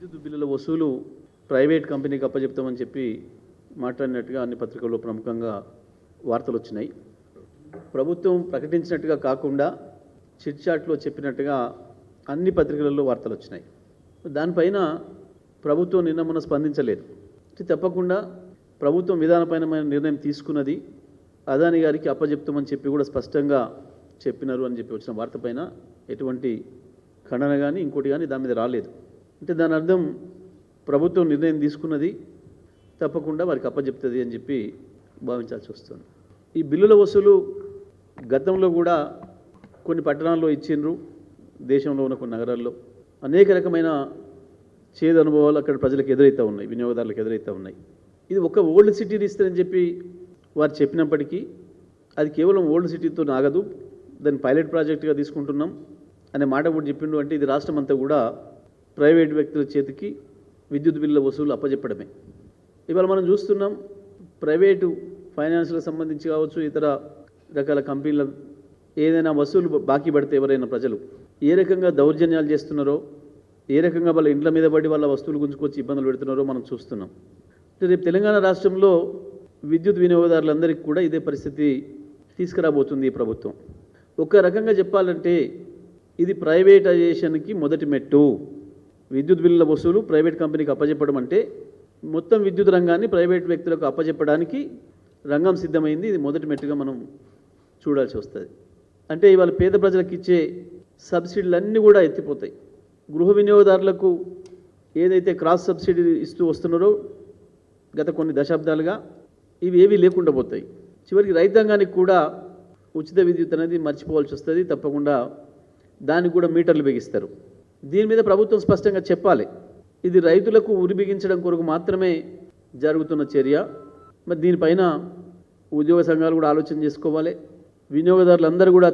విద్యుత్ బిల్లుల వసూలు ప్రైవేట్ కంపెనీకి అప్పచెప్తామని చెప్పి మాట్లాడినట్టుగా అన్ని పత్రికల్లో ప్రముఖంగా వార్తలు వచ్చినాయి. ప్రభుత్వం ప్రకటించినట్టుగా కాకుండా చిట్ చాట్లో చెప్పినట్టుగా అన్ని పత్రికలలో వార్తలు వచ్చినాయి. దానిపైన ప్రభుత్వం నిన్న మొన్న స్పందించలేదు. తప్పకుండా ప్రభుత్వం విధానపరమైన నిర్ణయం తీసుకున్నది, అదాని గారికి అప్పచెప్తామని చెప్పి కూడా స్పష్టంగా చెప్పినారు అని చెప్పి వచ్చిన వార్త పైన ఎటువంటి ఖండన కానీ ఇంకోటి కానీ దాని మీద రాలేదు. అంటే దాని అర్థం ప్రభుత్వం నిర్ణయం తీసుకున్నది, తప్పకుండా వారికి అప్పచెప్తుంది అని చెప్పి భావించాల్సి వస్తుంది. ఈ బిల్లుల వసూలు గతంలో కూడా కొన్ని పట్టణాల్లో ఇచ్చిండ్రు, దేశంలో ఉన్న కొన్ని నగరాల్లో అనేక రకమైన చేదు అనుభవాలు అక్కడ ప్రజలకు ఎదురవుతూ ఉన్నాయి, వినియోగదారులకు ఎదురవుతూ ఉన్నాయి. ఇది ఒక ఓల్డ్ సిటీని ఇస్తారని చెప్పి వారు చెప్పినప్పటికీ అది కేవలం ఓల్డ్ సిటీతో ఆగదు, దాన్ని పైలట్ ప్రాజెక్టుగా తీసుకుంటున్నాం అనే మాట కూడా చెప్పిండు. అంటే ఇది రాష్ట్రం అంతా కూడా ప్రైవేట్ వ్యక్తుల చేతికి విద్యుత్ బిల్లుల వసూలు అప్పచెప్పడమే. ఇవాళ మనం చూస్తున్నాం, ప్రైవేటు ఫైనాన్స్లకు సంబంధించి కావచ్చు, ఇతర రకాల కంపెనీల ఏదైనా వసూలు బాకీ పడితే ఎవరైనా ప్రజలు ఏ రకంగా దౌర్జన్యాలు చేస్తున్నారో, ఏ రకంగా వాళ్ళ ఇండ్ల మీద పడి వాళ్ళ వస్తువులు గుంజుకొచ్చి ఇబ్బందులు పెడుతున్నారో మనం చూస్తున్నాం. రేపు తెలంగాణ రాష్ట్రంలో విద్యుత్ వినియోగదారులందరికీ కూడా ఇదే పరిస్థితి తీసుకురాబోతుంది ఈ ప్రభుత్వం. ఒక రకంగా చెప్పాలంటే ఇది ప్రైవేటైజేషన్కి మొదటి మెట్టు. విద్యుత్ బిల్లుల వసూలు ప్రైవేట్ కంపెనీకి అప్పచెప్పడం అంటే మొత్తం విద్యుత్ రంగాన్ని ప్రైవేట్ వ్యక్తులకు అప్పచెప్పడానికి రంగం సిద్ధమైంది. ఇది మొదటి మెట్టుగా మనం చూడాల్సి వస్తుంది. అంటే ఇవాళ పేద ప్రజలకు ఇచ్చే సబ్సిడీలన్నీ కూడా ఎత్తిపోతాయి. గృహ వినియోగదారులకు ఏదైతే క్రాస్ సబ్సిడీ ఇస్తూ వస్తున్నారో గత కొన్ని దశాబ్దాలుగా ఇవి ఏవీ లేకుండా పోతాయి. చివరికి రైతాంగానికి కూడా ఉచిత విద్యుత్ అనేది మర్చిపోవాల్సి వస్తుంది. తప్పకుండా దానికి కూడా మీటర్లు బిగిస్తారు. దీని మీద ప్రభుత్వం స్పష్టంగా చెప్పాలి. ఇది రైతులకు ఉరి బిగించడం కొరకు మాత్రమే జరుగుతున్న చర్య. మరి దీనిపైన ఉద్యోగ సంఘాలు కూడా ఆలోచన చేసుకోవాలి. వినియోగదారులందరూ కూడా